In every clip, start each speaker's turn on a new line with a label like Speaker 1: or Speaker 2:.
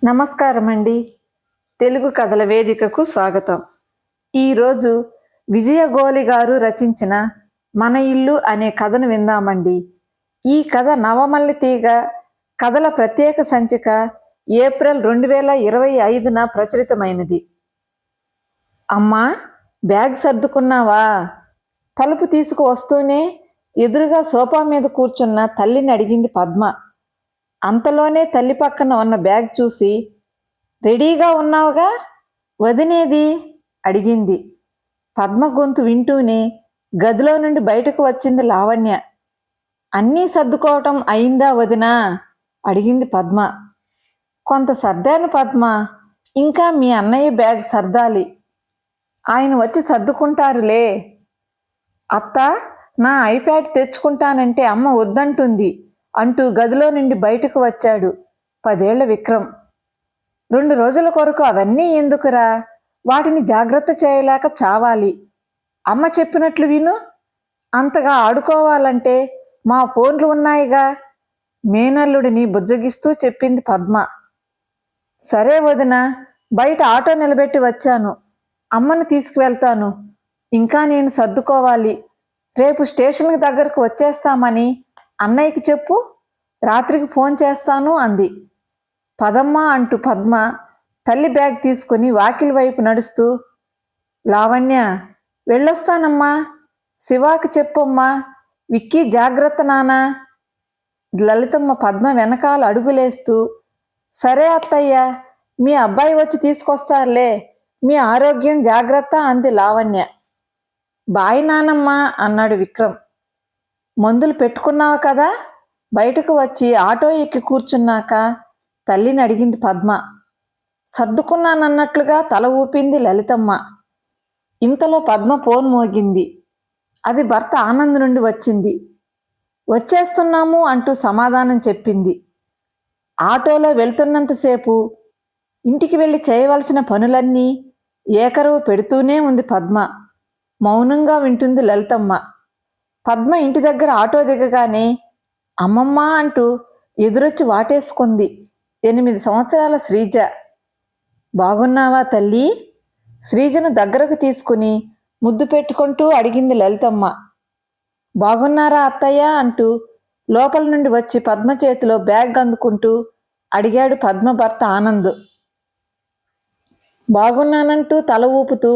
Speaker 1: నమస్కారం అండి. తెలుగు కథల వేదికకు స్వాగతం. ఈరోజు విజయగోలి గారు రచించిన మన ఇల్లు అనే కథను విందామండి. ఈ కథ నవమల్లి తీగ కథల ప్రత్యేక సంచిక ఏప్రిల్ 2025న ప్రచురితమైనది. అమ్మా, బ్యాగ్ సర్దుకున్నావా? తలుపు తీసుకు వస్తూనే ఎదురుగా సోఫా మీద కూర్చున్న తల్లిని అడిగింది పద్మ. అంతలోనే తల్లి పక్కన ఉన్న బ్యాగ్ చూసి, రెడీగా ఉన్నావుగా, వదినేది అడిగింది. పద్మ గొంతు వింటూనే గదిలో నుండి బయటకు వచ్చింది లావణ్య. అన్నీ సర్దుకోవటం అయిందా వదినా? అడిగింది పద్మ. కొంత సర్దాను పద్మ, ఇంకా మీ అన్నయ్య బ్యాగ్ సర్దాలి. ఆయన వచ్చి సర్దుకుంటారులే. అత్త, నా ఐప్యాడ్ తెచ్చుకుంటానంటే అమ్మ వద్దంటుంది అంటూ గదిలో నుండి బయటకు వచ్చాడు 10 ఏళ్ల విక్రమ్. 2 రోజుల కొరకు అవన్నీ ఎందుకురా? వాటిని జాగ్రత్త చేయలేక చావాలి. అమ్మ చెప్పినట్లు విను. అంతగా ఆడుకోవాలంటే మా ఫోన్లు ఉన్నాయిగా, మేనల్లుడిని బుజ్జగిస్తూ చెప్పింది పద్మ. సరే వదిన, బయట ఆటో నిలబెట్టి వచ్చాను. అమ్మను తీసుకువెళ్తాను. ఇంకా నేను సర్దుకోవాలి. రేపు స్టేషన్కి దగ్గరకు వచ్చేస్తామని అన్నయ్యకి చెప్పు, రాత్రికి ఫోన్ చేస్తాను అంది. పదమ్మా అంటూ పద్మ తల్లి బ్యాగ్ తీసుకుని వాకిలి వైపు నడుస్తూ, లావణ్య, వెళ్ళొస్తానమ్మా. శివాకి చెప్పమ్మా. విక్కీ జాగ్రత్త నానా. లలితమ్మ పద్మ వెనకాల అడుగులేస్తూ, సరే అత్తయ్య, మీ అబ్బాయి వచ్చి తీసుకొస్తారులే. మీ ఆరోగ్యం జాగ్రత్త అంది లావణ్య. బాయ్ నానమ్మ అన్నాడు విక్రమ్. మందులు పెట్టుకున్నావు కదా? బయటకు వచ్చి ఆటో ఎక్కి కూర్చున్నాక తల్లిని అడిగింది పద్మ. సర్దుకున్నానన్నట్లుగా తల ఊపింది లలితమ్మ. ఇంతలో పద్మ ఫోన్ మోగింది. అది భర్త ఆనంద్ నుండి వచ్చింది. వచ్చేస్తున్నాము అంటూ సమాధానం చెప్పింది. ఆటోలో వెళ్తున్నంతసేపు ఇంటికి వెళ్ళి చేయవలసిన పనులన్నీ ఏకరువు పెడుతూనే ఉంది పద్మ. మౌనంగా వింటుంది లలితమ్మ. పద్మ ఇంటి దగ్గర ఆటో దిగగానే అమ్మమ్మ అంటూ ఎదురొచ్చి వాటేసుకుంది 8 సంవత్సరాల శ్రీజ. బాగున్నావా తల్లి? శ్రీజను దగ్గరకు తీసుకుని ముద్దు పెట్టుకుంటూ అడిగింది లలితమ్మ. బాగున్నారా అత్తయ్య అంటూ లోపల నుండి వచ్చి పద్మ చేతిలో బ్యాగ్ అందుకుంటూ అడిగాడు పద్మ భర్త ఆనంద్. బాగున్నానంటూ తల ఊపుతూ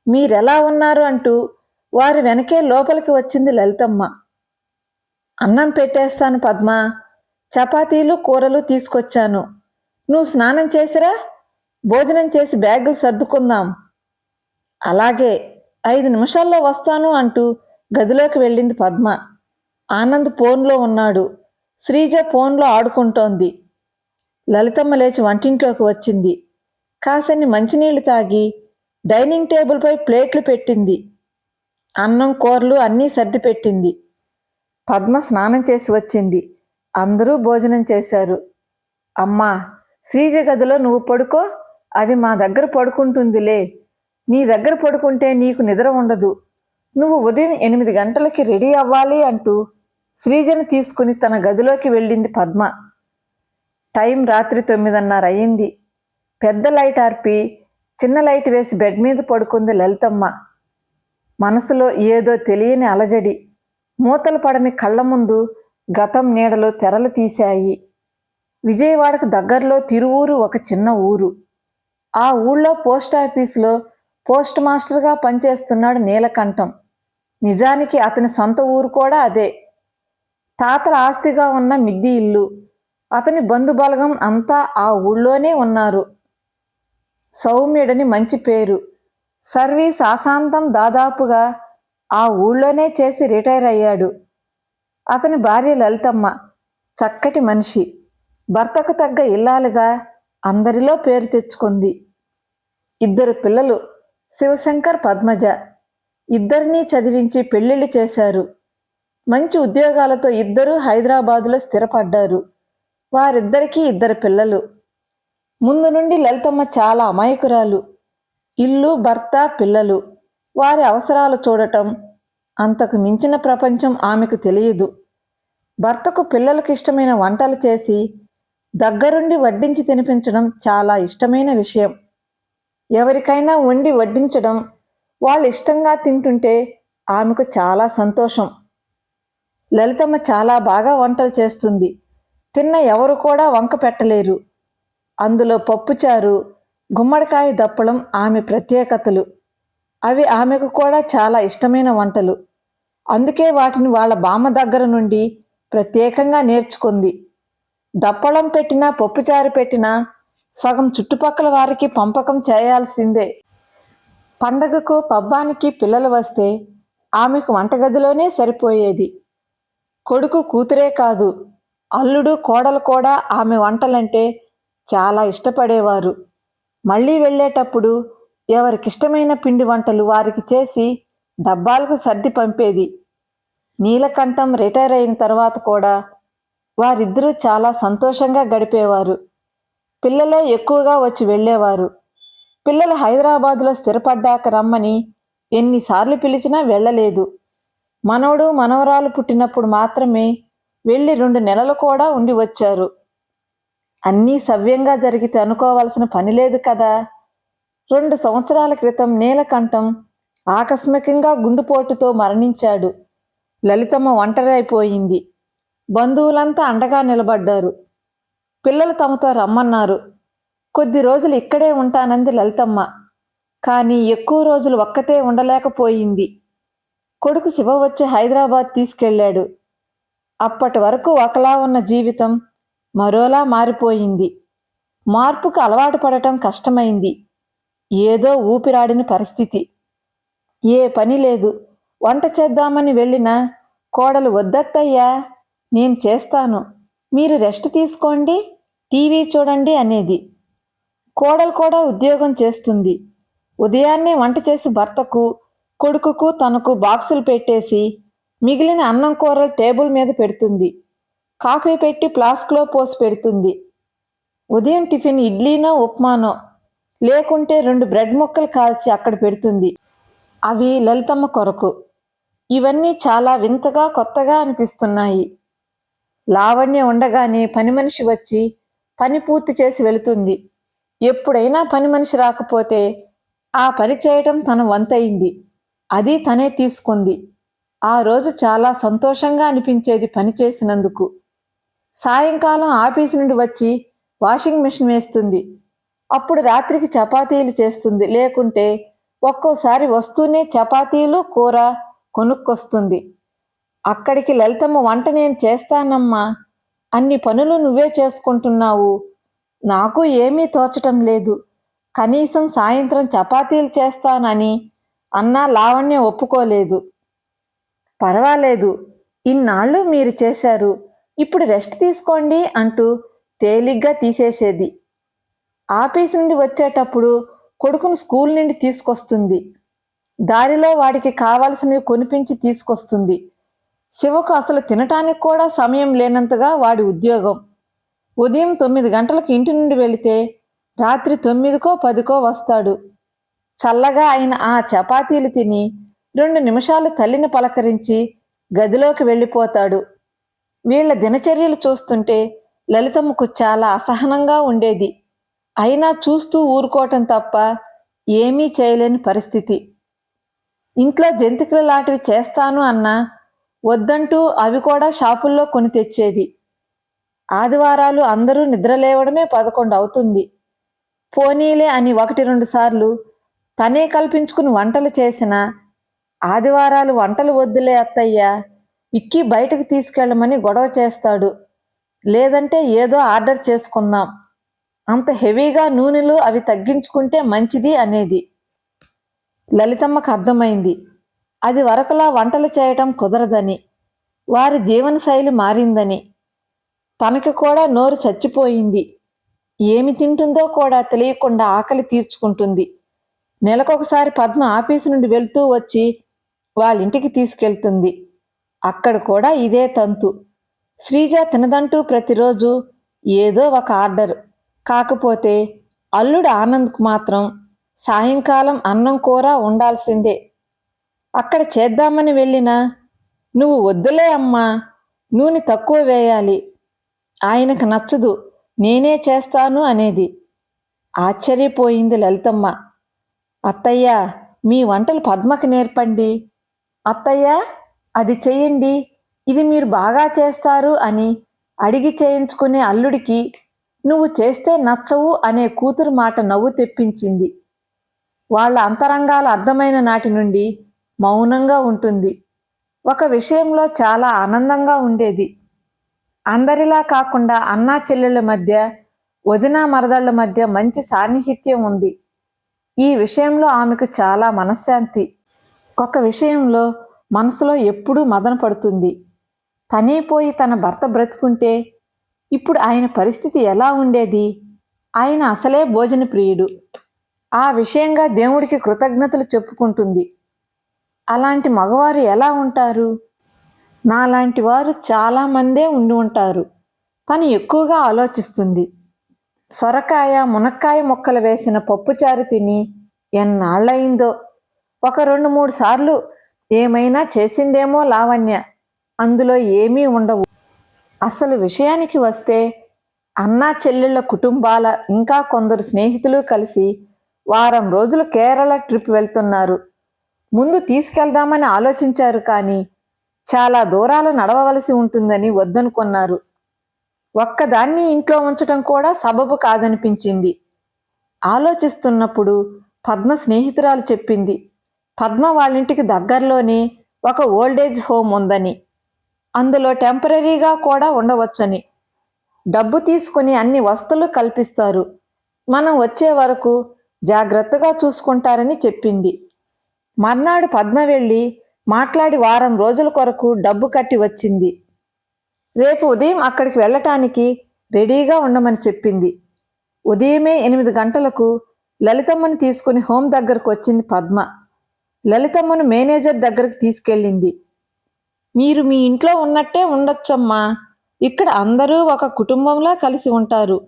Speaker 1: మీరెలా ఉన్నారు అంటూ వారి వెనకే లోపలికి వచ్చింది లలితమ్మ. అన్నం పెట్టేస్తాను పద్మ, చపాతీలు కూరలు తీసుకొచ్చాను. నువ్వు స్నానం చేసిరా, భోజనం చేసి బ్యాగులు సర్దుకుందాం. అలాగే, 5 నిమిషాల్లో వస్తాను అంటూ గదిలోకి వెళ్ళింది పద్మ. ఆనంద్ ఫోన్లో ఉన్నాడు. శ్రీజ ఫోన్లో ఆడుకుంటోంది. లలితమ్మ లేచి వంటింట్లోకి వచ్చింది. కాసన్ని మంచినీళ్లు తాగి డైనింగ్ టేబుల్పై ప్లేట్లు పెట్టింది. అన్నం కూరలు అన్నీ సర్ది పెట్టింది. పద్మ స్నానం చేసి వచ్చింది. అందరూ భోజనం చేశారు. అమ్మా, శ్రీజ గదిలో నువ్వు పడుకో, అది మా దగ్గర పడుకుంటుందిలే. నీ దగ్గర పడుకుంటే నీకు నిద్ర ఉండదు. నువ్వు ఉదయం 8 గంటలకి రెడీ అవ్వాలి అంటూ శ్రీజను తీసుకుని తన గదిలోకి వెళ్ళింది పద్మ. టైం రాత్రి 9:30 అయింది. పెద్ద లైట్ ఆర్పి చిన్న లైట్ వేసి బెడ్ మీద పడుకుంది లలితమ్మ. మనసులో ఏదో తెలియని అలజడి. మూతలు పడని కళ్ళ ముందు గతం నీడలో తెరలు తీశాయి. విజయవాడకు దగ్గరలో తిరువూరు ఒక చిన్న ఊరు. ఆ ఊళ్ళో పోస్టాఫీసులో పోస్ట్ మాస్టర్గా పనిచేస్తున్నాడు నీలకంఠం. నిజానికి అతని సొంత ఊరు కూడా అదే. తాతల ఆస్తిగా ఉన్న మిద్ది ఇల్లు. అతని బంధుబలగం అంతా ఆ ఊళ్ళోనే ఉన్నారు. సౌమ్యుడని మంచి పేరు. సర్వీస్ ఆశాంతం దాదాపుగా ఆ ఊళ్ళోనే చేసి రిటైర్ అయ్యాడు. అతని భార్య లలితమ్మ చక్కటి మనిషి. భర్తకు తగ్గ ఇల్లాలుగా అందరిలో పేరు తెచ్చుకుంది. 2 పిల్లలు, శివశంకర్, పద్మజ. ఇద్దరినీ చదివించి పెళ్లిళ్ళు చేశారు. మంచి ఉద్యోగాలతో ఇద్దరూ హైదరాబాదులో స్థిరపడ్డారు. వారిద్దరికీ 2 పిల్లలు. ముందు నుండి లలితమ్మ చాలా అమాయకురాలు. ఇల్లు, భర్త, పిల్లలు, వారి అవసరాలు చూడటం, అంతకు మించిన ప్రపంచం ఆమెకు తెలియదు. భర్తకు పిల్లలకు ఇష్టమైన వంటలు చేసి దగ్గరుండి వడ్డించి తినిపించడం చాలా ఇష్టమైన విషయం. ఎవరికైనా వండి వడ్డించడం, వాళ్ళు ఇష్టంగా తింటుంటే ఆమెకు చాలా సంతోషం. లలితమ్మ చాలా బాగా వంటలు చేస్తుంది. తిన్న ఎవరు కూడా వంక పెట్టలేరు. అందులో పప్పుచారు, గుమ్మడికాయ దప్పడం ఆమె ప్రత్యేకతలు. అవి ఆమెకు కూడా చాలా ఇష్టమైన వంటలు. అందుకే వాటిని వాళ్ళ బామ్మ దగ్గర నుండి ప్రత్యేకంగా నేర్చుకుంది. దప్పడం పెట్టినా పప్పుచారు పెట్టినా సగం చుట్టుపక్కల వారికి పంపకం చేయాల్సిందే. పండగకు పబ్బానికి పిల్లలు వస్తే ఆమెకు వంటగదిలోనే సరిపోయేది. కొడుకు కూతురే కాదు, అల్లుడు కోడలు కూడా ఆమె వంటలంటే చాలా ఇష్టపడేవారు. మళ్ళీ వెళ్ళేటప్పుడు ఎవరికిష్టమైన పిండి వంటలు వారికి చేసి డబ్బాలకు సర్ది పంపేది. నీలకంఠం రిటైర్ అయిన తర్వాత కూడా వారిద్దరూ చాలా సంతోషంగా గడిపేవారు. పిల్లలే ఎక్కువగా వచ్చి వెళ్ళేవారు. పిల్లలు హైదరాబాదులో స్థిరపడ్డాక రమ్మని ఎన్నిసార్లు పిలిచినా వెళ్ళలేదు. మనవడు మనవరాలు పుట్టినప్పుడు మాత్రమే వెళ్ళి 2 నెలలు కూడా ఉండి వచ్చారు. అన్నీ సవ్యంగా జరిగితే అనుకోవాల్సిన పని లేదు కదా. 2 సంవత్సరాల క్రితం నీలకంఠం ఆకస్మికంగా గుండెపోటుతో మరణించాడు. లలితమ్మ ఒంటరి అయిపోయింది. బంధువులంతా అండగా నిలబడ్డారు. పిల్లలు తమతో రమ్మన్నారు. కొద్ది రోజులు ఇక్కడే ఉంటానంది లలితమ్మ. కానీ ఎక్కువ రోజులు ఒక్కతే ఉండలేకపోయింది. కొడుకు శివ వచ్చి హైదరాబాద్ తీసుకెళ్ళాడు. అప్పటి వరకు ఒకలా ఉన్న జీవితం మరోలా మారిపోయింది. మార్పుకు అలవాటు పడటం కష్టమైంది. ఏదో ఊపిరాడిన పరిస్థితి. ఏ పని లేదు. వంట చేద్దామని వెళ్ళినా కోడలు వద్దత్తయ్యా, నేను చేస్తాను, మీరు రెస్ట్ తీసుకోండి, టీవీ చూడండి అనేది. కోడలు కూడా ఉద్యోగం చేస్తుంది. ఉదయాన్నే వంట చేసి భర్తకు, కొడుకుకు తనకు బాక్సులు పెట్టేసి మిగిలిన అన్నం కూరలు టేబుల్ మీద పెడుతుంది. కాఫీ పెట్టి ఫ్లాస్క్లో పోసి పెడుతుంది. ఉదయం టిఫిన్ ఇడ్లీనో ఉప్మానో, లేకుంటే 2 బ్రెడ్ ముక్కలు కాల్చి అక్కడ పెడుతుంది. అవి లలితమ్మ కొరకు. ఇవన్నీ చాలా వింతగా కొత్తగా అనిపిస్తున్నాయి. లావణ్య ఉండగానే పని మనిషి వచ్చి పని పూర్తి చేసి వెళుతుంది. ఎప్పుడైనా పని మనిషి రాకపోతే ఆ పని చేయటం తన వంతయింది. అది తనే తీసుకుంది. ఆ రోజు చాలా సంతోషంగా అనిపించేది పని చేసినందుకు. సాయంకాలం ఆఫీసు నుండి వచ్చి వాషింగ్ మిషన్ వేస్తుంది. అప్పుడు రాత్రికి చపాతీలు చేస్తుంది. లేకుంటే ఒక్కోసారి వస్తూనే చపాతీలు కూర కొనుక్కొస్తుంది. అక్కడికి లలితమ్మ వంట నేను చేస్తానమ్మా, అన్ని పనులు నువ్వే చేసుకుంటున్నావు, నాకు ఏమీ తోచటం లేదు, కనీసం సాయంత్రం చపాతీలు చేస్తానని అన్నా లావణ్య ఒప్పుకోలేదు. పర్వాలేదు, ఇన్నాళ్ళు మీరు చేశారు, ఇప్పుడు రెస్ట్ తీసుకోండి అంటూ తేలిగ్గా తీసేసేది. ఆఫీసు నుండి వచ్చేటప్పుడు కొడుకును స్కూల్ నుండి తీసుకొస్తుంది. దారిలో వాడికి కావాల్సినవి కొనిపించి తీసుకొస్తుంది. శివకు అసలు తినటానికి కూడా సమయం లేనంతగా వాడి ఉద్యోగం. ఉదయం 9 గంటలకు ఇంటి నుండి వెళితే రాత్రి 9కో 10కో వస్తాడు. చల్లగా అయిన ఆ చపాతీలు తిని 2 నిమిషాలు తల్లిని పలకరించి గదిలోకి వెళ్ళిపోతాడు. వీళ్ల దినచర్యలు చూస్తుంటే లలితమ్మకు చాలా అసహనంగా ఉండేది. అయినా చూస్తూ ఊరుకోవటం తప్ప ఏమీ చేయలేని పరిస్థితి. ఇంట్లో జంతికలు లాంటివి చేస్తాను అన్నా వద్దంటూ అవి కూడా షాపుల్లో కొని తెచ్చేది. ఆదివారాలు అందరూ నిద్రలేవడమే 11 అవుతుంది. పోనీలే అని 1-2 సార్లు తనే కల్పించుకుని వంటలు చేసినా ఆదివారాలు వంటలు వద్దులే అత్తయ్యా, విక్కీ బయటకు తీసుకెళ్ళమని గొడవ చేస్తాడు. లేదంటే ఏదో ఆర్డర్ చేసుకుందాం, అంత హెవీగా నూనెలు అవి తగ్గించుకుంటే మంచిది అనేది. లలితమ్మకు అర్థమైంది, అది వరకులా వంటలు చేయటం కుదరదని, వారి జీవనశైలి మారిందని. తనకి కూడా నోరు చచ్చిపోయింది. ఏమి తింటుందో కూడా తెలియకుండా ఆకలి తీర్చుకుంటుంది. నెలకొకసారి పద్మ ఆఫీసు నుండి వెళ్తూ వచ్చి వాళ్ళింటికి తీసుకెళ్తుంది. అక్కడ కూడా ఇదే తంతు. శ్రీజ తినదంటూ ప్రతిరోజు ఏదో ఒక ఆర్డర్. కాకపోతే అల్లుడు ఆనంద్కు మాత్రం సాయంకాలం అన్నం కూర ఉండాల్సిందే. అక్కడ చేద్దామని వెళ్ళినా నువ్వు వద్దులే అమ్మా, నూనె తక్కువ వేయాలి, ఆయనకు నచ్చదు, నేనే చేస్తాను అనేది. ఆశ్చర్యపోయింది లలితమ్మ. అత్తయ్య, మీ వంటలు పద్మకి నేర్పండి. అత్తయ్య, అది చెయ్యండి, ఇది మీరు బాగా చేస్తారు అని అడిగి చేయించుకునే అల్లుడికి నువ్వు చేస్తే నచ్చవు అనే కూతురు మాట నవ్వు తెప్పించింది. వాళ్ళ అంతరంగాలు అర్థమైన నాటి నుండి మౌనంగా ఉంటుంది. ఒక విషయంలో చాలా ఆనందంగా ఉండేది. అందరిలా కాకుండా అన్నా చెల్లెళ్ళ మధ్య, వదినా మరదళ్ల మధ్య మంచి సాన్నిహిత్యం ఉంది. ఈ విషయంలో ఆమెకు చాలా మనశ్శాంతి. ఒక విషయంలో మనసులో ఎప్పుడూ మదన పడుతుంది. తనే పోయి తన భర్త బ్రతుకుంటే ఇప్పుడు ఆయన పరిస్థితి ఎలా ఉండేది? ఆయన అసలే భోజన ప్రియుడు. ఆ విషయంగా దేవుడికి కృతజ్ఞతలు చెప్పుకుంటుంది. అలాంటి మగవారు ఎలా ఉంటారు? నాలాంటి వారు చాలామందే ఉండి ఉంటారు. తను ఎక్కువగా ఆలోచిస్తుంది. సొరకాయ, మునక్కాయ ముక్కలు వేసిన పప్పుచారు తిని ఎన్నాళ్ళయిందో. ఒక 2-3 సార్లు ఏమైనా చేసిందేమో లావణ్య. అందులో ఏమీ ఉండవు. అసలు విషయానికి వస్తే అన్నా చెల్లెళ్ళ కుటుంబాల ఇంకా కొందరు స్నేహితులు కలిసి వారం రోజులు కేరళ ట్రిప్ వెళ్తున్నారు. ముందు తీసుకెళ్దామని ఆలోచించారు, కానీ చాలా దూరాలు నడవవలసి ఉంటుందని వద్దనుకున్నారు. ఒక్కదాన్ని ఇంట్లో ఉంచటం కూడా సబబు కాదనిపించింది. ఆలోచిస్తున్నప్పుడు పద్మ స్నేహితురాలు చెప్పింది, పద్మ వాళ్ళింటికి దగ్గరలోనే ఒక ఓల్డేజ్ హోమ్ ఉందని, అందులో టెంపరీగా కూడా ఉండవచ్చని. డబ్బు తీసుకుని అన్ని వస్తువులు కల్పిస్తారు. మనం వచ్చే వరకు జాగ్రత్తగా చూసుకుంటారని చెప్పింది. మర్నాడు పద్మ వెళ్ళి మాట్లాడి వారం రోజుల కొరకు డబ్బు కట్టి వచ్చింది. రేపు ఉదయం అక్కడికి వెళ్ళటానికి రెడీగా ఉండమని చెప్పింది. ఉదయమే 8 గంటలకు లలితమ్మను తీసుకుని హోం దగ్గరకు వచ్చింది పద్మ. లలితమ్మను మేనేజర్ దగ్గరకు తీసుకెళ్ళింది. మీరు మీ ఇంట్లో ఉన్నట్టే ఉండొచ్చమ్మా. ఇక్కడ అందరూ ఒక కుటుంబంలా కలిసి ఉంటారు.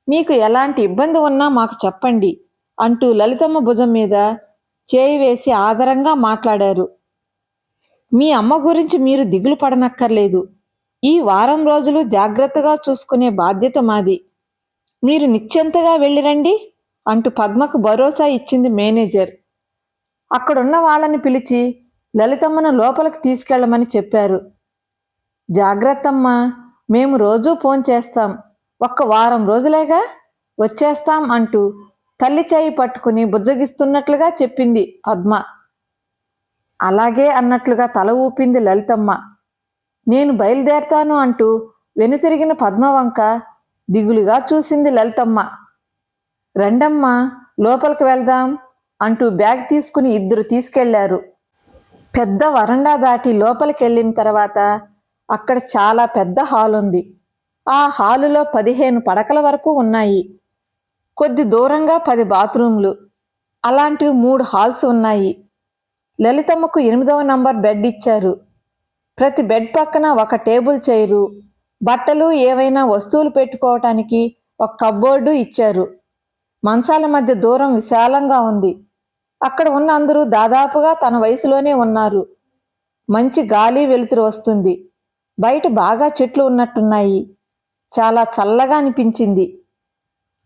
Speaker 1: మీకు ఎలాంటి ఇబ్బంది ఉన్నా మాకు చెప్పండి అంటూ లలితమ్మ భుజం మీద చేయి వేసి ఆదరంగా మాట్లాడారు. మీ అమ్మ గురించి మీరు దిగులు పడనక్కర్లేదు. ఈ వారం రోజులు జాగ్రత్తగా చూసుకునే బాధ్యత మాది. మీరు నిశ్చింతగా వెళ్ళిరండి అంటూ పద్మకు భరోసా ఇచ్చింది మేనేజర్. అక్కడున్న వాళ్ళని పిలిచి లలితమ్మను లోపలికి తీసుకెళ్లమని చెప్పారు. జాగ్రత్తమ్మా, మేము రోజూ ఫోన్ చేస్తాం. ఒక్క వారం రోజులేగా, వచ్చేస్తాం అంటూ తల్లి చేయి పట్టుకుని బుజ్జగిస్తున్నట్లుగా చెప్పింది పద్మ. అలాగే అన్నట్లుగా తల ఊపింది లలితమ్మ. నేను బయలుదేరతాను అంటూ వెనుతిరిగిన పద్మ వంక దిగులుగా చూసింది లలితమ్మ. రండమ్మా, లోపలికి వెళ్దాం అంటూ బ్యాగ్ తీసుకుని ఇద్దరు తీసుకెళ్లారు. పెద్ద వరండా దాటి లోపలికి వెళ్ళిన తర్వాత అక్కడ చాలా పెద్ద హాల్ ఉంది. ఆ హాలులో 15 పడకల వరకు ఉన్నాయి. కొద్ది దూరంగా 10 బాత్రూంలు, అలాంటివి 3 హాల్స్ ఉన్నాయి. లలితమ్మకు 8వ నంబర్ బెడ్ ఇచ్చారు. ప్రతి బెడ్ పక్కన ఒక టేబుల్ చైరు, బట్టలు ఏవైనా వస్తువులు పెట్టుకోవటానికి ఒక కబ్బోర్డు ఇచ్చారు. మంచాల మధ్య దూరం విశాలంగా ఉంది. అక్కడ ఉన్న అందరూ దాదాపుగా తన వయసులోనే ఉన్నారు. మంచి గాలి వెలుతురు వస్తుంది. బయట బాగా చెట్లు ఉన్నట్టున్నాయి. చాలా చల్లగా అనిపించింది.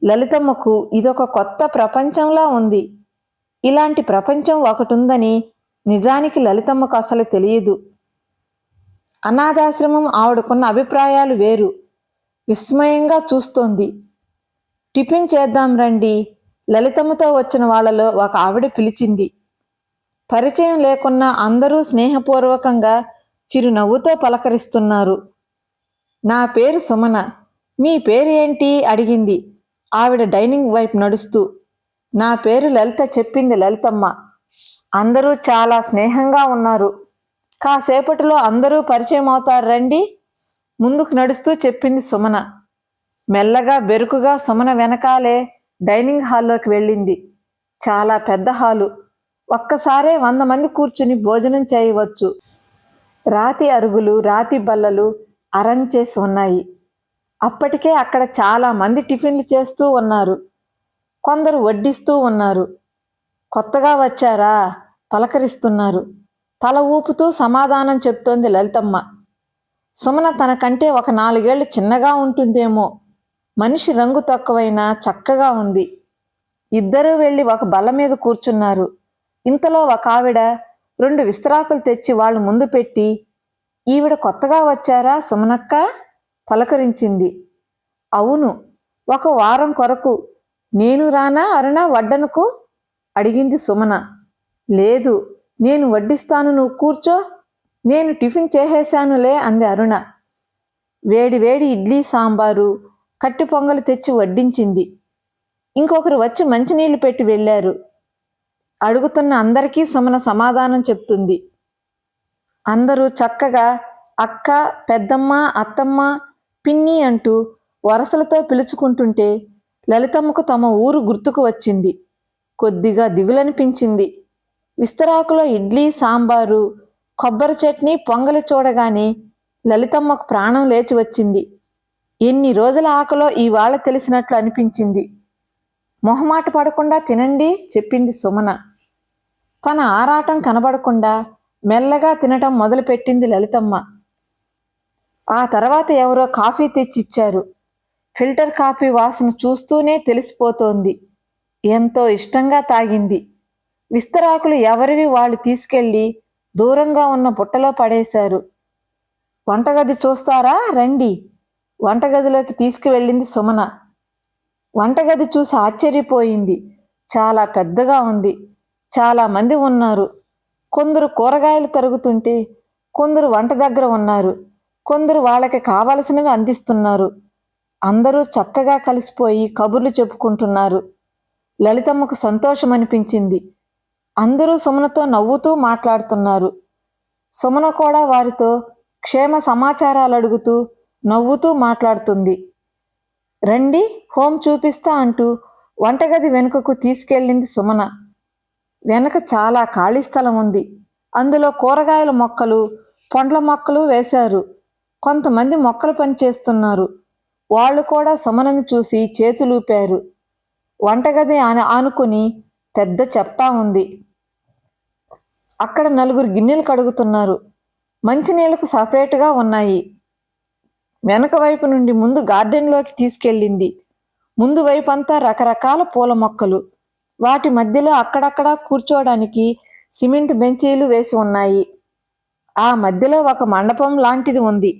Speaker 1: లలితమ్మకు ఇదొక కొత్త ప్రపంచంలా ఉంది. ఇలాంటి ప్రపంచం ఒకటి ఉందని నిజానికి లలితమ్మకు అసలు తెలియదు. అనాథాశ్రమం ఆవిడకున్న అభిప్రాయాలు వేరు. విస్మయంగా చూస్తోంది. టిఫిన్ చేద్దాం రండి, లలితమ్మతో వచ్చిన వాళ్లలో ఒక ఆవిడ పిలిచింది. పరిచయం లేకున్నా అందరూ స్నేహపూర్వకంగా చిరునవ్వుతో పలకరిస్తున్నారు. నా పేరు సుమన, మీ పేరు ఏంటి అడిగింది ఆవిడ డైనింగ్ వైపు నడుస్తూ. నా పేరు లలిత చెప్పింది లలితమ్మ. అందరూ చాలా స్నేహంగా ఉన్నారు. కాసేపటిలో అందరూ పరిచయం అవుతారు రండి, ముందుకు నడుస్తూ చెప్పింది సుమన. మెల్లగా బెరుకుగా సుమన వెనకాలే డైనింగ్ హాల్లోకి వెళ్ళింది. చాలా పెద్ద హాలు. ఒక్కసారే 100 మంది కూర్చుని భోజనం చేయవచ్చు. రాతి అరుగులు, రాతి బల్లలు అరేంజ్ చేసి ఉన్నాయి. అప్పటికే అక్కడ చాలా మంది టిఫిన్లు చేస్తూ ఉన్నారు. కొందరు వడ్డిస్తూ ఉన్నారు. కొత్తగా వచ్చారా, పలకరిస్తున్నారు. తల ఊపుతూ సమాధానం చెప్తోంది లలితమ్మ. సుమన తనకంటే ఒక 4 ఏళ్లు చిన్నగా ఉంటుందేమో. మనిషి రంగు తక్కువైనా చక్కగా ఉంది. ఇద్దరూ వెళ్ళి ఒక బల్ల మీద కూర్చున్నారు. ఇంతలో ఒక ఆవిడ 2 విస్తరాకులు తెచ్చి వాళ్ళ ముందు పెట్టి, ఈవిడ కొత్తగా వచ్చారా సుమనక్క? పలకరించింది. అవును, 1 వారం కొరకు. నేను రానా అరుణ వడ్డనకు? అడిగింది సుమన. లేదు, నేను వడ్డిస్తాను, నువ్వు కూర్చో. నేను టిఫిన్ చేసేశానులే అంది అరుణ. వేడి వేడి ఇడ్లీ సాంబారు, కట్టి పొంగలు తెచ్చి వడ్డించింది. ఇంకొకరు వచ్చి మంచినీళ్లు పెట్టి వెళ్ళారు. అడుగుతున్న అందరికీ సుమన సమాధానం చెప్తుంది. అందరూ చక్కగా అక్క, పెద్దమ్మ, అత్తమ్మ, పిన్ని అంటూ వరసలతో పిలుచుకుంటుంటే లలితమ్మకు తమ ఊరు గుర్తుకు వచ్చింది. కొద్దిగా దిగులనిపించింది. విస్తరాకులో ఇడ్లీ సాంబారు, కొబ్బరి చట్నీ, పొంగలి చూడగానే లలితమ్మకు ప్రాణం లేచి వచ్చింది. ఎన్ని రోజుల ఆకలో ఇవాళ తెలిసినట్లు అనిపించింది. మొహమాట పడకుండా తినండి చెప్పింది సుమన. తన ఆరాటం కనబడకుండా మెల్లగా తినటం మొదలుపెట్టింది లలితమ్మ. ఆ తర్వాత ఎవరో కాఫీ తెచ్చిచ్చారు. ఫిల్టర్ కాఫీ వాసన చూస్తూనే తెలిసిపోతోంది. ఎంతో ఇష్టంగా తాగింది. విస్తరాకులు ఎవరివి వాళ్ళు తీసుకెళ్లి దూరంగా ఉన్న బుట్టలో పడేశారు. వంటగది చూస్తారా రండి, వంటగదిలోకి తీసుకువెళ్ళింది సుమన. వంటగది చూసి ఆశ్చర్యపోయింది. చాలా పెద్దగా ఉంది. చాలా మంది ఉన్నారు. కొందరు కూరగాయలు తరుగుతుంటే, కొందరు వంట దగ్గర ఉన్నారు. కొందరు వాళ్ళకి కావలసినవి అందిస్తున్నారు. అందరూ చక్కగా కలిసిపోయి కబుర్లు చెప్పుకుంటున్నారు. లలితమ్మకు సంతోషం అనిపించింది. అందరూ సుమనతో నవ్వుతూ మాట్లాడుతున్నారు. సుమన కూడా వారితో క్షేమ సమాచారాలు అడుగుతూ నవ్వుతూ మాట్లాడుతుంది. రండి, హోం చూపిస్తా అంటూ వంటగది వెనుకకు తీసుకెళ్ళింది సుమన. వెనక చాలా ఖాళీ స్థలం ఉంది. అందులో కూరగాయల మొక్కలు, పండ్ల మొక్కలు వేశారు. కొంతమంది మొక్కల పని చేస్తున్నారు. వాళ్ళు కూడా సుమనను చూసి చేతులూపారు. వంటగది ఆనుకుని పెద్ద చెప్టా ఉంది. అక్కడ 4 గిన్నెలు కడుగుతున్నారు. మంచినీళ్లకు సపరేటుగా ఉన్నాయి. వెనక వైపు నుండి ముందు గార్డెన్లోకి తీసుకెళ్ళింది. ముందు వైపంతా రకరకాల పూల మొక్కలు. వాటి మధ్యలో అక్కడక్కడా కూర్చోడానికి సిమెంట్ బెంచీలు వేసి ఉన్నాయి. ఆ మధ్యలో ఒక మండపం లాంటిది ఉంది.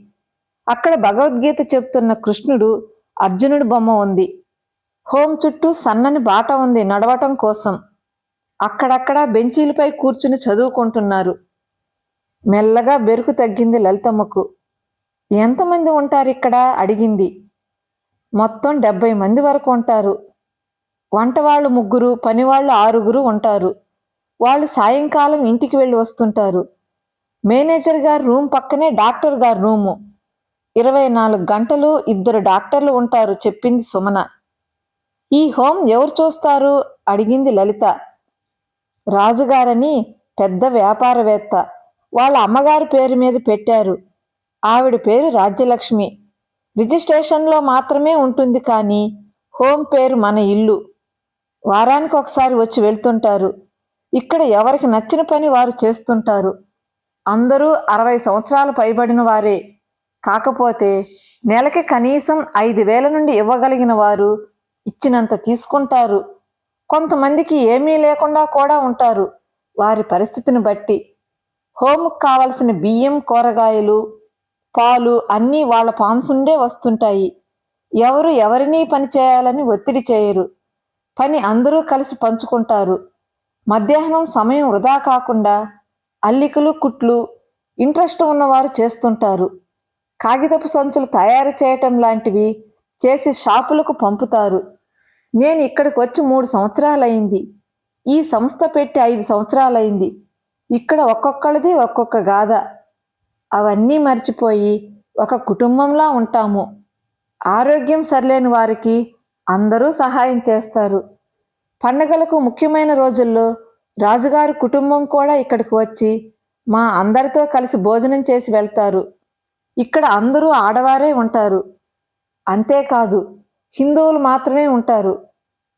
Speaker 1: అక్కడ భగవద్గీత చెప్తున్న కృష్ణుడు, అర్జునుడి బొమ్మ ఉంది. హోం చుట్టూ సన్నని బాట ఉంది నడవటం కోసం. అక్కడక్కడ బెంచీలపై కూర్చుని చదువుకుంటున్నారు. మెల్లగా బెరుకు తగ్గింది లలితమ్మకు. ఎంతమంది ఉంటారిక్కడ అడిగింది. మొత్తం 70 మంది వరకు ఉంటారు. వంటవాళ్ళు 3, పనివాళ్ళు 6 ఉంటారు. వాళ్ళు సాయంకాలం ఇంటికి వెళ్ళి వస్తుంటారు. మేనేజర్ గారి రూమ్ పక్కనే డాక్టర్ గారి రూము. 24 గంటలు 2 డాక్టర్లు ఉంటారు చెప్పింది సుమన. ఈ హోం ఎవరు చూస్తారు అడిగింది లలిత. రాజుగారని పెద్ద వ్యాపారవేత్త. వాళ్ళ అమ్మగారి పేరు మీద పెట్టారు. ఆవిడ పేరు రాజ్యలక్ష్మి. రిజిస్ట్రేషన్లో మాత్రమే ఉంటుంది, కానీ హోం పేరు మన ఇల్లు. వారానికి ఒకసారి వచ్చి వెళ్తుంటారు. ఇక్కడ ఎవరికి నచ్చిన పని వారు చేస్తుంటారు. అందరూ 60 సంవత్సరాలు పైబడిన వారే. కాకపోతే నెలకి కనీసం 5,000 నుండి ఇవ్వగలిగిన వారు ఇచ్చినంత తీసుకుంటారు. కొంతమందికి ఏమీ లేకుండా కూడా ఉంటారు, వారి పరిస్థితిని బట్టి. హోంకు కావలసిన బియ్యం, కూరగాయలు, పాలు అన్నీ వాళ్ళ ఫామ్స్ నుండే వస్తుంటాయి. ఎవరు ఎవరినీ పని చేయాలని ఒత్తిడి చేయరు. పని అందరూ కలిసి పంచుకుంటారు. మధ్యాహ్నం సమయం వృధా కాకుండా అల్లికలు, కుట్లు ఇంట్రెస్ట్ ఉన్నవారు చేస్తుంటారు. కాగితపు సంచులు తయారు చేయటం లాంటివి చేసి షాపులకు పంపుతారు. నేను ఇక్కడికి వచ్చి 3 సంవత్సరాలైంది. ఈ సంస్థ పెట్టి 5 సంవత్సరాలైంది. ఇక్కడ ఒక్కొక్కడిది ఒక్కొక్క గాథ. అవన్నీ మర్చిపోయి ఒక కుటుంబంలా ఉంటాము. ఆరోగ్యం సరిలేని వారికి అందరూ సహాయం చేస్తారు. పండగలకు ముఖ్యమైన రోజుల్లో రాజుగారి కుటుంబం కూడా ఇక్కడికి వచ్చి మా అందరితో కలిసి భోజనం చేసి వెళ్తారు. ఇక్కడ అందరూ ఆడవారే ఉంటారు. అంతేకాదు, హిందువులు మాత్రమే ఉంటారు.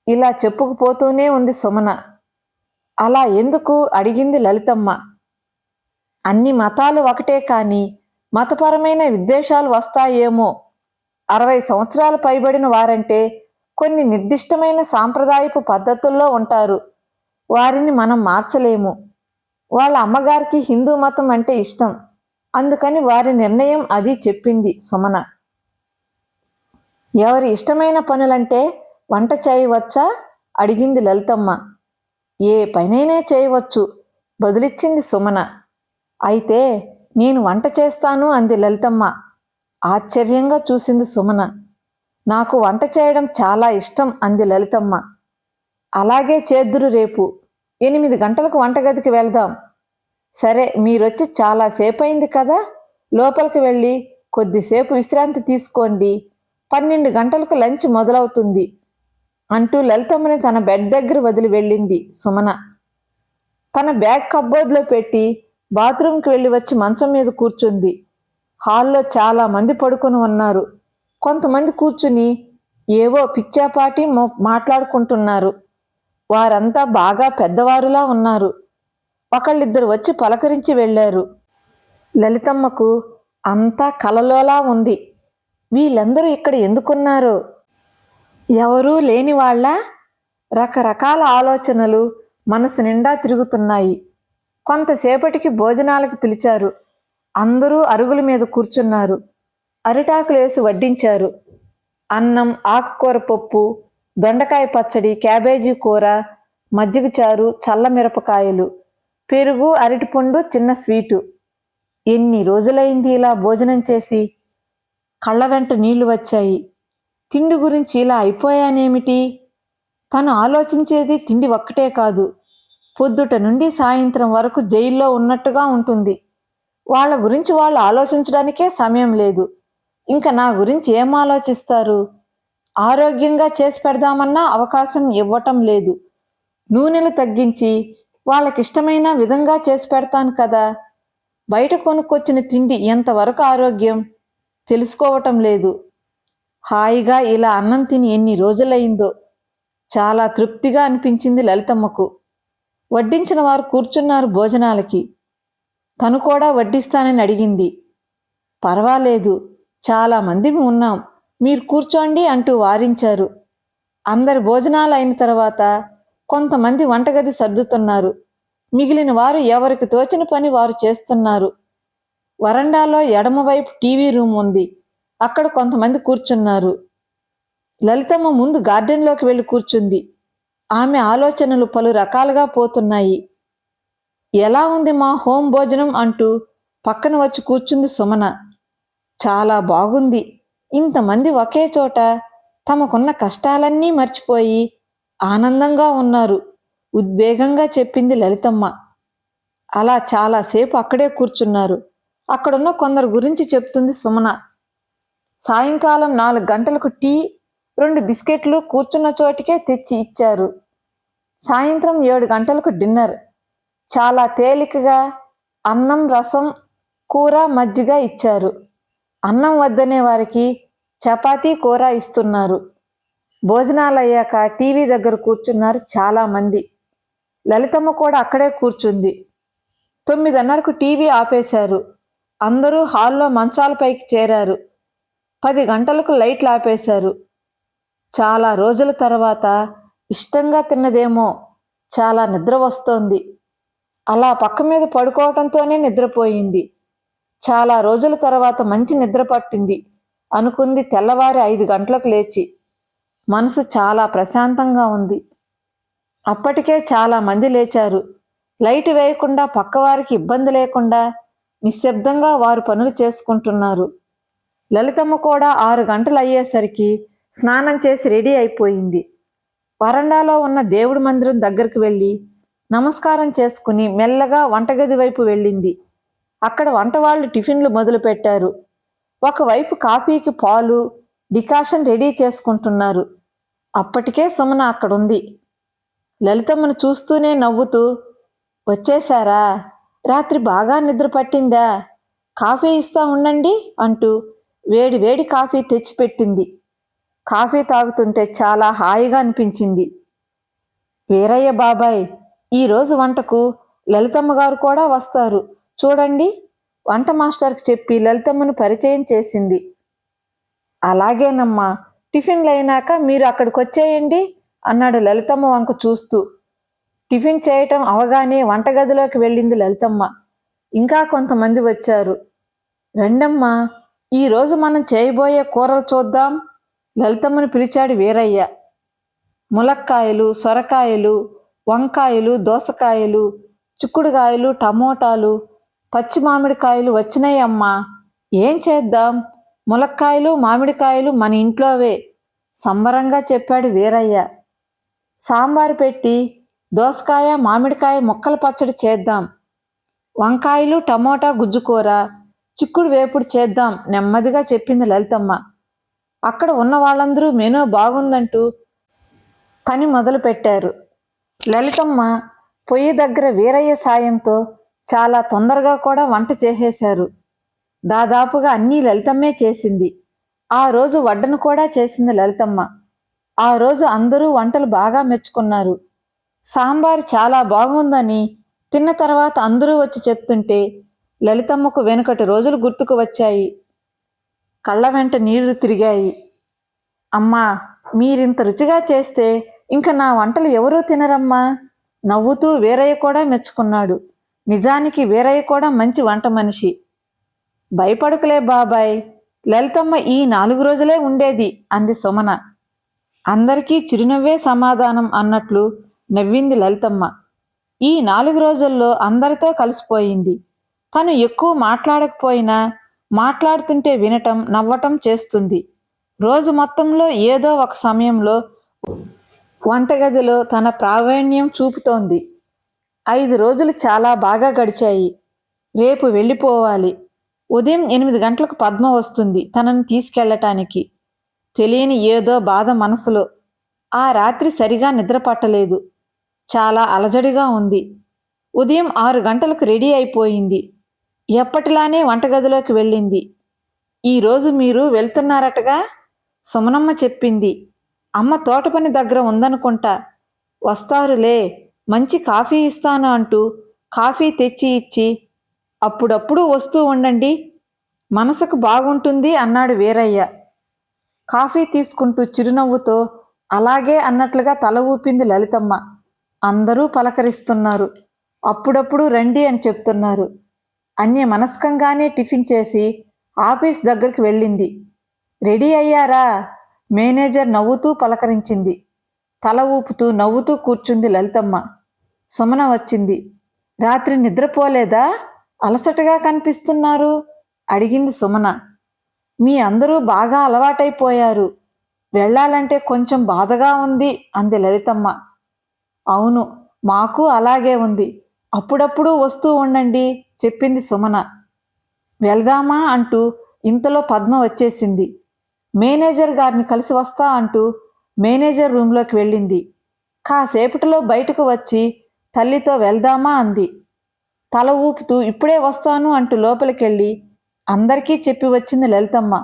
Speaker 1: ఇలా చెప్పుకుపోతూనే ఉంది సుమన. అలా ఎందుకు అడిగింది లలితమ్మ. అన్ని మతాలు ఒకటే, కానీ మతపరమైన విద్వేషాలు వస్తాయేమో. 60 సంవత్సరాలు పైబడిన వారంటే కొన్ని నిర్దిష్టమైన సాంప్రదాయపు పద్ధతుల్లో ఉంటారు. వారిని మనం మార్చలేము. వాళ్ళ అమ్మగారికి హిందూ మతం అంటే ఇష్టం. అందుకని వారి నిర్ణయం అది చెప్పింది సుమన. ఎవరి ఇష్టమైన పనులంటే వంట చేయవచ్చా అడిగింది లలితమ్మ. ఏ పనైనా చేయవచ్చు బదులిచ్చింది సుమన. అయితే నేను వంట చేస్తాను అంది లలితమ్మ. ఆశ్చర్యంగా చూసింది సుమన. నాకు వంట చేయడం చాలా ఇష్టం అంది లలితమ్మ. అలాగే చేద్దురు, రేపు 8 గంటలకు వంటగదికి వెళ్దాం. సరే, మీరొచ్చి చాలాసేపయింది కదా, లోపలికి వెళ్ళి కొద్దిసేపు విశ్రాంతి తీసుకోండి. 12 గంటలకు లంచ్ మొదలవుతుంది అంటూ లలితమ్మని తన బెడ్ దగ్గర వదిలి వెళ్ళింది సుమన. తన బ్యాగ్ కబ్బోర్డ్లో పెట్టి బాత్రూంకి వెళ్ళి వచ్చి మంచం మీద కూర్చుంది. హాల్లో చాలా మంది పడుకొని ఉన్నారు. కొంతమంది కూర్చుని ఏవో పిచ్చాపాటి మాట్లాడుకుంటున్నారు. వారంతా బాగా పెద్దవారులా ఉన్నారు. ఒకళ్ళిద్దరు వచ్చి పలకరించి వెళ్ళారు. లలితమ్మకు అంతా కలలోలా ఉంది. వీళ్ళందరూ ఇక్కడ ఎందుకున్నారో, ఎవరూ లేని వాళ్ళ? రకరకాల ఆలోచనలు మనసు నిండా తిరుగుతున్నాయి. కొంతసేపటికి భోజనాలకు పిలిచారు. అందరూ అరుగుల మీద కూర్చున్నారు. అరిటాకులేసి వడ్డించారు. అన్నం, ఆకుకూర పప్పు, దొండకాయ పచ్చడి, క్యాబేజీ కూర, మజ్జిగ చారు, చల్లమిరపకాయలు, పెరుగు, అరటిపండు, చిన్న స్వీటు. ఎన్ని రోజులైంది ఇలా భోజనం చేసి? కళ్ళ వెంట నీళ్లు వచ్చాయి. తిండి గురించి ఇలా అయిపోయానేమిటి? తను ఆలోచించేది తిండి ఒక్కటే కాదు. పొద్దుట నుండి సాయంత్రం వరకు జైల్లో ఉన్నట్టుగా ఉంటుంది. వాళ్ళ గురించి వాళ్ళు ఆలోచించడానికే సమయం లేదు. ఇంకా నా గురించి ఏం ఆలోచిస్తారు? ఆరోగ్యంగా చేసి పెడదామన్నా అవకాశం ఇవ్వటం లేదు. నూనెలు తగ్గించి వాళ్ళకిష్టమైన విధంగా చేసి పెడతాను కదా. బయట కొనుక్కొచ్చిన తిండి ఎంతవరకు ఆరోగ్యం తెలుసుకోవటం లేదు. హాయిగా ఇలా అన్నం తిని ఎన్ని రోజులైందో. చాలా తృప్తిగా అనిపించింది లలితమ్మకు. వడ్డించిన వారు కూర్చున్నారు భోజనాలకి. తను కూడా వడ్డిస్తానని అడిగింది. పర్వాలేదు, చాలామంది ఉన్నాం, మీరు కూర్చోండి అంటూ వారించారు. అందరి భోజనాలు అయిన తర్వాత కొంతమంది వంటగది సర్దుతున్నారు. మిగిలిన వారు ఎవరికి తోచిన పని వారు చేస్తున్నారు. వరండాలో ఎడమవైపు టీవీ రూమ్ ఉంది. అక్కడ కొంతమంది కూర్చున్నారు. లలితమ్మ ముందు గార్డెన్లోకి వెళ్ళి కూర్చుంది. ఆమె ఆలోచనలు పలు రకాలుగా పోతున్నాయి. ఎలా ఉంది మా హోం భోజనం అంటూ పక్కన వచ్చి కూర్చుంది సుమన. చాలా బాగుంది. ఇంతమంది ఒకే చోట తమకున్న కష్టాలన్నీ మర్చిపోయి ఆనందంగా ఉన్నారు, ఉద్వేగంగా చెప్పింది లలితమ్మ. అలా చాలాసేపు అక్కడే కూర్చున్నారు. అక్కడున్న కొందరు గురించి చెప్తుంది సుమన. సాయంకాలం 4 గంటలకు టీ, 2 బిస్కెట్లు కూర్చున్న చోటికే తెచ్చి ఇచ్చారు. సాయంత్రం 7 గంటలకు డిన్నర్. చాలా తేలికగా అన్నం, రసం, కూర, మజ్జిగ ఇచ్చారు. అన్నం వద్దనే వారికి చపాతీ, కూర ఇస్తున్నారు. భోజనాలయ్యాక టీవీ దగ్గర కూర్చున్నారు చాలామంది. లలితమ్మ కూడా అక్కడే కూర్చుంది. 9:30కు టీవీ ఆపేశారు. అందరూ హాల్లో మంచాలపైకి చేరారు. 10 గంటలకు లైట్లు ఆపేశారు. చాలా రోజుల తర్వాత ఇష్టంగా తిన్నదేమో, చాలా నిద్ర వస్తోంది. అలా పక్క మీద పడుకోవటంతోనే నిద్రపోయింది. చాలా రోజుల తర్వాత మంచి నిద్ర పట్టింది అనుకుంది. తెల్లవారి 5 గంటలకు లేచి మనసు చాలా ప్రశాంతంగా ఉంది. అప్పటికే చాలా మంది లేచారు. లైట్ వేయకుండా పక్కవారికి ఇబ్బంది లేకుండా నిశ్శబ్దంగా వారు పనులు చేసుకుంటున్నారు. లలితమ్మ కూడా 6 గంటలు అయ్యేసరికి స్నానం చేసి రెడీ అయిపోయింది. వరండాలో ఉన్న దేవుడి మందిరం దగ్గరికి వెళ్ళి నమస్కారం చేసుకుని మెల్లగా వంటగది వైపు వెళ్ళింది. అక్కడ వంటవాళ్లు టిఫిన్లు మొదలుపెట్టారు. ఒకవైపు కాఫీకి పాలు, డికాషన్ రెడీ చేసుకుంటున్నారు. అప్పటికే సుమన అక్కడుంది. లలితమ్మను చూస్తూనే నవ్వుతూ, వచ్చేశారా? రాత్రి బాగా నిద్ర పట్టిందా? కాఫీ ఇస్తా ఉండండి అంటూ వేడి వేడి కాఫీ తెచ్చిపెట్టింది. కాఫీ తాగుతుంటే చాలా హాయిగా అనిపించింది. వీరయ్య బాబాయ్, ఈరోజు వంటకు లలితమ్మ గారు కూడా వస్తారు చూడండి, వంట మాస్టర్కి చెప్పి లలితమ్మను పరిచయం చేసింది. అలాగేనమ్మా, టిఫిన్లు అయినాక మీరు అక్కడికి వచ్చేయండి అన్నాడు లలితమ్మ వంక చూస్తూ. టిఫిన్ చేయటం అవగానే వంటగదిలోకి వెళ్ళింది లలితమ్మ. ఇంకా కొంతమంది వచ్చారు. రండమ్మా, ఈరోజు మనం చేయబోయే కూరలు చూద్దాం లలితమ్మను పిలిచాడు వీరయ్య. ములక్కాయలు, సొరకాయలు, వంకాయలు, దోసకాయలు, చిక్కుడుకాయలు, టమోటాలు, పచ్చి మామిడికాయలు వచ్చినాయమ్మా. ఏం చేద్దాం? ములక్కాయలు, మామిడికాయలు మన ఇంట్లోవే సంబరంగా చెప్పాడు వీరయ్య. సాంబారు పెట్టి దోసకాయ, మామిడికాయ ముక్కల పచ్చడి చేద్దాం. వంకాయలు, టమోటా గుజ్జుకూర, చిక్కుడు వేపుడు చేద్దాం నెమ్మదిగా చెప్పింది లలితమ్మ. అక్కడ ఉన్న వాళ్ళందరూ మెనూ బాగుందంటూ పని మొదలు పెట్టారు. లలితమ్మ పొయ్యి దగ్గర వీరయ్య సాయంతో చాలా తొందరగా కూడా వంట చేసేశారు. దాదాపుగా అన్నీ లలితమ్మే చేసింది. ఆ రోజు వడ్డను కూడా చేసింది లలితమ్మ. ఆ రోజు అందరూ వంటలు బాగా మెచ్చుకున్నారు. సాంబారు చాలా బాగుందని తిన్న తర్వాత అందరూ వచ్చి చెప్తుంటే లలితమ్మకు వెనుకటి రోజులు గుర్తుకు వచ్చాయి. కళ్ళ వెంట నీళ్లు తిరిగాయి. అమ్మా, మీరింత రుచిగా చేస్తే ఇంక నా వంటలు ఎవరూ తినరమ్మా. నవ్వుతూ వీరయ్య కూడా మెచ్చుకున్నాడు. నిజానికి వీరయ్య కూడా మంచి వంట మనిషి. భయపడుకులే బాబాయ్, లలితమ్మ ఈ 4 రోజులే ఉండేది అంది సుమన. అందరికీ చిరునవ్వే సమాధానం అన్నట్లు నవ్వింది లలితమ్మ. ఈ 4 రోజుల్లో అందరితో కలిసిపోయింది. తను ఎక్కువ మాట్లాడకపోయినా మాట్లాడుతుంటే వినటం, నవ్వటం చేస్తుంది. రోజు మొత్తంలో ఏదో ఒక సమయంలో వంటగదిలో తన ప్రావీణ్యం చూపుతోంది. 5 రోజులు చాలా బాగా గడిచాయి. రేపు వెళ్ళిపోవాలి. ఉదయం 8 గంటలకు పద్మ వస్తుంది తనని తీసుకెళ్లటానికి. తెలియని ఏదో బాధ మనసులో. ఆ రాత్రి సరిగా నిద్ర పట్టలేదు. చాలా అలజడిగా ఉంది. ఉదయం 6 గంటలకు రెడీ అయిపోయింది. ఎప్పటిలానే వంటగదిలోకి వెళ్ళింది. ఈరోజు మీరు వెళ్తున్నారటగా సుమనమ్మ చెప్పింది. అమ్మ తోట పని దగ్గర ఉందనుకుంటా. వస్తారులే, మంచి కాఫీ ఇస్తాను అంటూ కాఫీ తెచ్చి ఇచ్చి అప్పుడప్పుడు వస్తూ ఉండండి, మనసుకు బాగుంటుంది అన్నాడు వీరయ్య. కాఫీ తీసుకుంటూ చిరునవ్వుతో అలాగే అన్నట్లుగా తల ఊపింది లలితమ్మ. అందరూ పలకరిస్తున్నారు. అప్పుడప్పుడు రండి అని చెప్తున్నారు. అన్యమనస్కంగానే టిఫిన్ చేసి ఆఫీస్ దగ్గరికి వెళ్ళింది. రెడీ అయ్యారా? మేనేజర్ నవ్వుతూ పలకరించింది. తల ఊపుతూ నవ్వుతూ కూర్చుంది లలితమ్మ. సుమన వచ్చింది. రాత్రి నిద్రపోలేదా? అలసటగా కనిపిస్తున్నారు అడిగింది సుమన. మీ అందరూ బాగా అలవాటైపోయారు. వెళ్ళాలంటే కొంచెం బాధగా ఉంది అంది లలితమ్మ. అవును, మాకు అలాగే ఉంది. అప్పుడప్పుడు వస్తూ ఉండండి చెప్పింది సుమన. వెళ్దామా అంటూ ఇంతలో పద్మ వచ్చేసింది. మేనేజర్ గారిని కలిసి వస్తా అంటూ మేనేజర్ రూంలోకి వెళ్ళింది. కాసేపటిలో బయటకు వచ్చి తల్లితో వెళ్దామా అంది. తల ఊపుతూ ఇప్పుడే వస్తాను అంటూ లోపలికెళ్ళి అందరికీ చెప్పి వచ్చింది లలితమ్మ.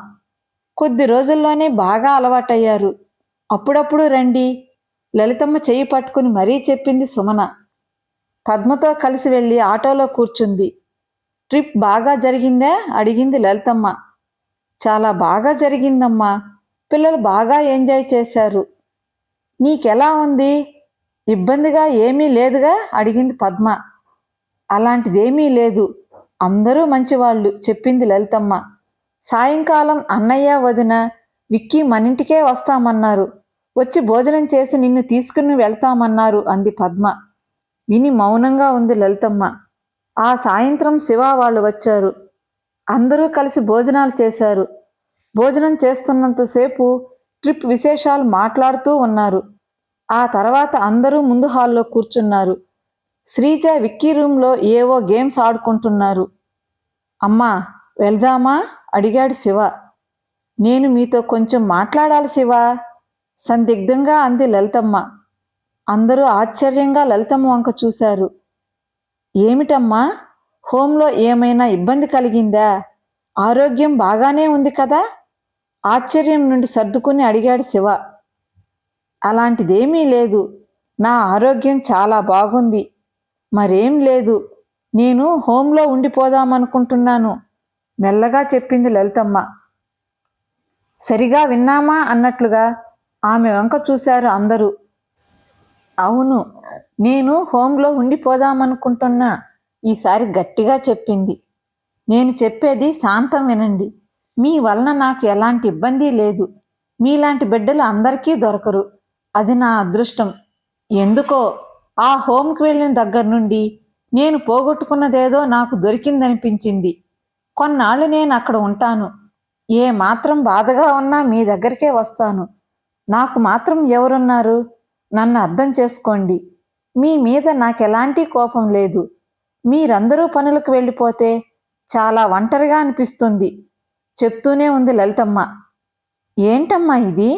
Speaker 1: కొద్ది రోజుల్లోనే బాగా అలవాటయ్యారు. అప్పుడప్పుడు రండి లలితమ్మ చెయ్యి పట్టుకుని మరీ చెప్పింది సుమన. పద్మతో కలిసి వెళ్ళి ఆటోలో కూర్చుంది. ట్రిప్ బాగా జరిగిందా అడిగింది లలితమ్మ. చాలా బాగా జరిగిందమ్మా. పిల్లలు బాగా ఎంజాయ్ చేశారు. నీకెలా ఉంది? ఇబ్బందిగా ఏమీ లేదుగా అడిగింది పద్మ. అలాంటిదేమీ లేదు, అందరూ మంచివాళ్ళు చెప్పింది లలితమ్మ. సాయంకాలం అన్నయ్య, వదిన, విక్కీ మనింటికే వస్తామన్నారు. వచ్చి భోజనం చేసి నిన్ను తీసుకుని వెళ్తామన్నారు అంది పద్మ. విని మౌనంగా ఉంది లలితమ్మ. ఆ సాయంత్రం శివ వాళ్ళు వచ్చారు. అందరూ కలిసి భోజనాలు చేశారు. భోజనం చేస్తున్నంతసేపు ట్రిప్ విశేషాలు మాట్లాడుతూ ఉన్నారు. ఆ తర్వాత అందరూ ముందు హాల్లో కూర్చున్నారు. శ్రీజ విక్కీ రూంలో ఏవో గేమ్స్ ఆడుకుంటున్నారు. అమ్మా, వెళ్దామా అడిగాడు శివ. నేను మీతో కొంచెం మాట్లాడాలి శివ సందిగ్ధంగా అంది లలితమ్మ. అందరూ ఆశ్చర్యంగా లలితమ్మ వంక చూశారు. ఏమిటమ్మా, హోంలో ఏమైనా ఇబ్బంది కలిగిందా? ఆరోగ్యం బాగానే ఉంది కదా? ఆశ్చర్యం నుండి సర్దుకుని అడిగాడు శివ. అలాంటిదేమీ లేదు, నా ఆరోగ్యం చాలా బాగుంది. మరేం లేదు, నేను హోంలో ఉండిపోదామనుకుంటున్నాను మెల్లగా చెప్పింది లలితమ్మ. సరిగా విన్నామా అన్నట్లుగా ఆమె వంక చూశారు అందరూ. అవును, నేను హోంలో ఉండిపోదామనుకుంటున్నా, ఈసారి గట్టిగా చెప్పింది. నేను చెప్పేది శాంతం వినండి. మీ వలన నాకు ఎలాంటి ఇబ్బంది లేదు. మీలాంటి బిడ్డలు అందరికీ దొరకరు. అది నా అదృష్టం. ఎందుకో ఆ హోంకి వెళ్ళిన దగ్గర నుండి నేను పోగొట్టుకున్నదేదో నాకు దొరికిందనిపించింది. కొన్నాళ్ళు నేను అక్కడ ఉంటాను. ఏ మాత్రం బాధగా ఉన్నా మీ దగ్గరికే వస్తాను. నాకు మాత్రం ఎవరున్నారు? నన్ను అర్థం చేసుకోండి. మీ మీద నాకెలాంటి కోపం లేదు. మీరందరూ పనులకు వెళ్ళిపోతే చాలా ఒంటరిగా అనిపిస్తుంది చెప్తూనే ఉంది లలితమ్మ. ఏంటమ్మా ఇది?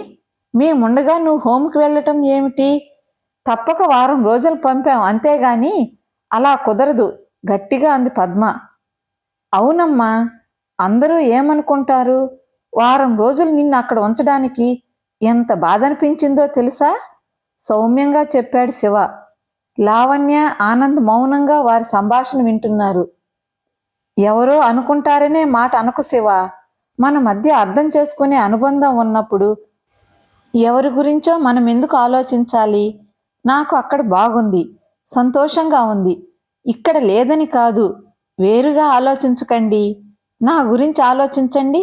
Speaker 1: మేముండగా నువ్వు హోంకి వెళ్ళటం ఏమిటి? తప్పక వారం రోజులు పంపాం, అంతేగాని అలా కుదరదు గట్టిగా అంది పద్మ. అవునమ్మా, అందరూ ఏమనుకుంటారు? వారం రోజులు నిన్ను అక్కడ ఉంచడానికి ఎంత బాధ అనిపించిందో తెలుసా? సౌమ్యంగా చెప్పాడు శివ. లావణ్య, ఆనంద్ మౌనంగా వారి సంభాషణ వింటున్నారు. ఎవరో అనుకుంటారనే మాట అనకు శివ. మన మధ్య అర్థం చేసుకునే అనుబంధం ఉన్నప్పుడు ఎవరి గురించో మనం ఎందుకు ఆలోచించాలి? నాకు అక్కడ బాగుంది, సంతోషంగా ఉంది. ఇక్కడ లేదని కాదు. వేరుగా ఆలోచించకండి, నా గురించి ఆలోచించండి.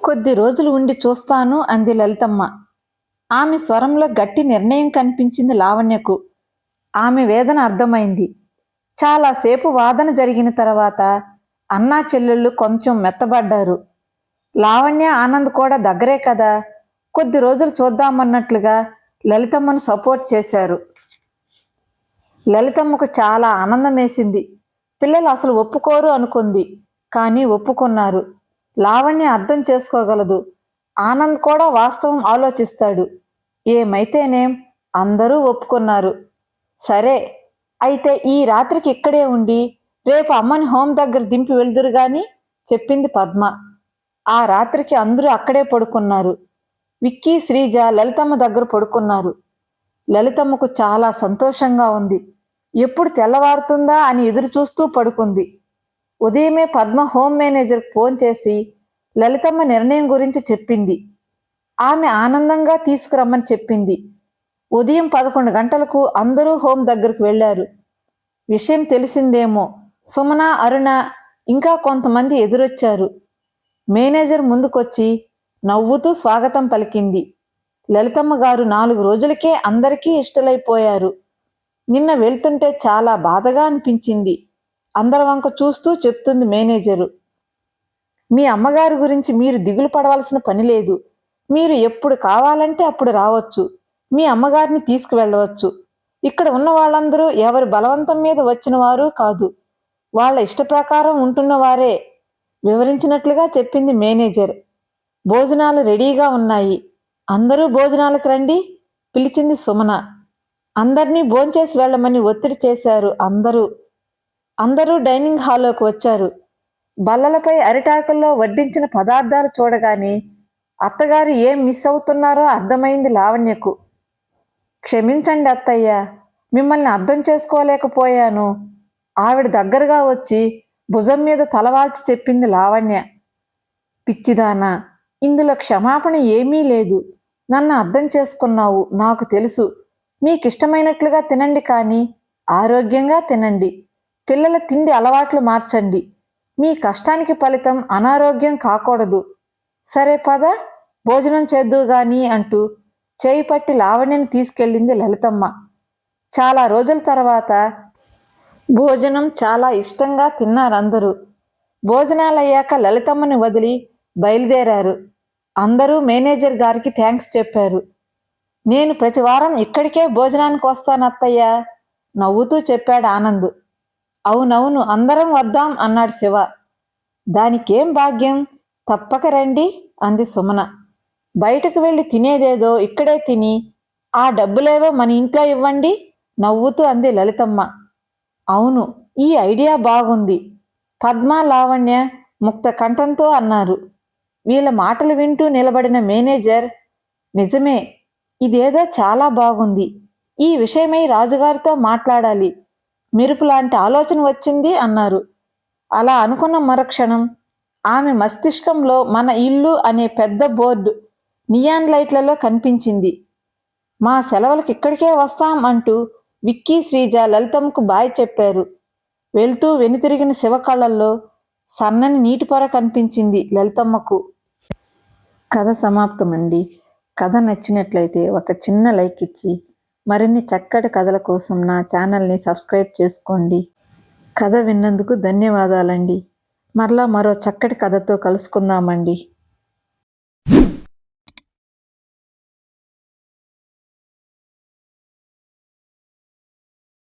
Speaker 1: కొద్ది రోజులు ఉండి చూస్తాను అంది లలితమ్మ. ఆమె స్వరంలో గట్టి నిర్ణయం కనిపించింది లావణ్యకు. ఆమె వేదన అర్థమైంది. చాలాసేపు వాదన జరిగిన తర్వాత అన్నా చెల్లెళ్ళు కొంచెం మెత్తబడ్డారు. లావణ్య, ఆనంద్ కూడా దగ్గరే కదా, కొద్ది రోజులు చూద్దామన్నట్లుగా లలితమ్మను సపోర్ట్ చేశారు. లలితమ్మకు చాలా ఆనందం వేసింది. పిల్లలు అసలు ఒప్పుకోరు అనుకుంది, కానీ ఒప్పుకున్నారు. లావణ్య అర్థం చేసుకోగలదు. ఆనంద్ కూడా వాస్తవం ఆలోచిస్తాడు. ఏమైతేనేం అందరూ ఒప్పుకున్నారు. సరే, అయితే ఈ రాత్రికి ఇక్కడే ఉండి రేపు అమ్మని హోం దగ్గర దింపి వెళ్దురు గాని చెప్పింది పద్మ. ఆ రాత్రికి అందరూ అక్కడే పడుకున్నారు. విక్కీ, శ్రీజ లలితమ్మ దగ్గర పడుకున్నారు. లలితమ్మకు చాలా సంతోషంగా ఉంది. ఎప్పుడు తెల్లవారుతుందా అని ఎదురు చూస్తూ పడుకుంది. ఉదయమే పద్మ హోమ్ మేనేజర్కి ఫోన్ చేసి లలితమ్మ నిర్ణయం గురించి చెప్పింది. ఆమె ఆనందంగా తీసుకురమ్మని చెప్పింది. ఉదయం 11 గంటలకు అందరూ హోం దగ్గరకు వెళ్లారు. విషయం తెలిసిందేమో సుమన, అరుణ ఇంకా కొంతమంది ఎదురొచ్చారు. మేనేజర్ ముందుకొచ్చి నవ్వుతూ స్వాగతం పలికింది. లలితమ్మ గారు 4 రోజులకే అందరికీ ఇష్టలైపోయారు. నిన్న వెళ్తుంటే చాలా బాధగా అనిపించింది. అందరి వంక చూస్తూ చెప్తుంది మేనేజరు. మీ అమ్మగారి గురించి మీరు దిగులు పడవలసిన పని లేదు. మీరు ఎప్పుడు కావాలంటే అప్పుడు రావచ్చు. మీ అమ్మగారిని తీసుకువెళ్ళవచ్చు. ఇక్కడ ఉన్న వాళ్ళందరూ ఎవరి బలవంతం మీద వచ్చిన వారు కాదు. వాళ్ళ ఇష్టప్రకారం ఉంటున్నవారే వివరించినట్లుగా చెప్పింది మేనేజర్. భోజనాలు రెడీగా ఉన్నాయి. అందరూ భోజనాలకు రండి పిలిచింది సుమన. అందర్నీ భోంచేసి వెళ్ళమని ఒత్తిడి చేశారు అందరూ డైనింగ్ హాల్లోకి వచ్చారు. బల్లలపై అరిటాకుల్లో వడ్డించిన పదార్థాలు చూడగానే అత్తగారు ఏం మిస్ అవుతున్నారో అర్థమైంది లావణ్యకు. క్షమించండి అత్తయ్య, మిమ్మల్ని అర్థం చేసుకోలేకపోయాను. ఆవిడ దగ్గరగా వచ్చి భుజం మీద తలవాల్చి చెప్పింది లావణ్య. పిచ్చిదానా, ఇందులో క్షమాపణ ఏమీ లేదు. నన్ను అర్థం చేసుకున్నావు, నాకు తెలుసు. మీకిష్టమైనట్లుగా తినండి, కానీ ఆరోగ్యంగా తినండి. పిల్లల తిండి అలవాట్లు మార్చండి. మీ కష్టానికి ఫలితం అనారోగ్యం కాకూడదు. సరే పద, భోజనం చేద్దువు గాని అంటూ చేయి పట్టి లావణ్యని తీసుకెళ్ళింది లలితమ్మ. చాలా రోజుల తర్వాత భోజనం చాలా ఇష్టంగా తిన్నారందరూ. భోజనాలయ్యాక లలితమ్మని వదిలి బయలుదేరారు. అందరూ మేనేజర్ గారికి థ్యాంక్స్ చెప్పారు. నేను ప్రతివారం ఇక్కడికే భోజనానికి వస్తాను అత్తయ్య, నవ్వుతూ చెప్పాడు ఆనంద్. అవునవును, అందరం వద్దాం అన్నాడు శివ. దానికేం భాగ్యం, తప్పక రండి అంది సుమన. బయటకు వెళ్ళి తినేదేదో ఇక్కడే తిని ఆ డబ్బులేవో మన ఇంట్లో ఇవ్వండి నవ్వుతూ అంది లలితమ్మ. అవును, ఈ ఐడియా బాగుంది, పద్మ, లావణ్య ముక్త కంఠంతో అన్నారు. వీళ్ళ మాటలు వింటూ నిలబడిన మేనేజర్, నిజమే, ఇదేదో చాలా బాగుంది. ఈ విషయమై రాజుగారితో మాట్లాడాలి. మెరుపులాంటి ఆలోచన వచ్చింది అన్నారు. అలా అనుకున్న మరుక్షణం ఆమె మస్తిష్కంలో మన ఇల్లు అనే పెద్ద బోర్డు నియాన్ లైట్లలో కనిపించింది. మా సెలవులకు ఇక్కడికే వస్తాం అంటూ విక్కీ, శ్రీజ లలితమ్మకు బాయ్ చెప్పారు. వెళ్తూ వెనుతిరిగిన శివ కళ్ళల్లో సన్నని నీటి పొర కనిపించింది లలితమ్మకు. కథ సమాప్తమండి. కథ నచ్చినట్లయితే ఒక చిన్న లైక్ ఇచ్చి మరిన్ని చక్కటి కథల కోసం నా ఛానల్ని సబ్స్క్రైబ్ చేసుకోండి. కథ విన్నందుకు ధన్యవాదాలండి. మరలా మరో చక్కటి కథతో కలుసుకుందామండి.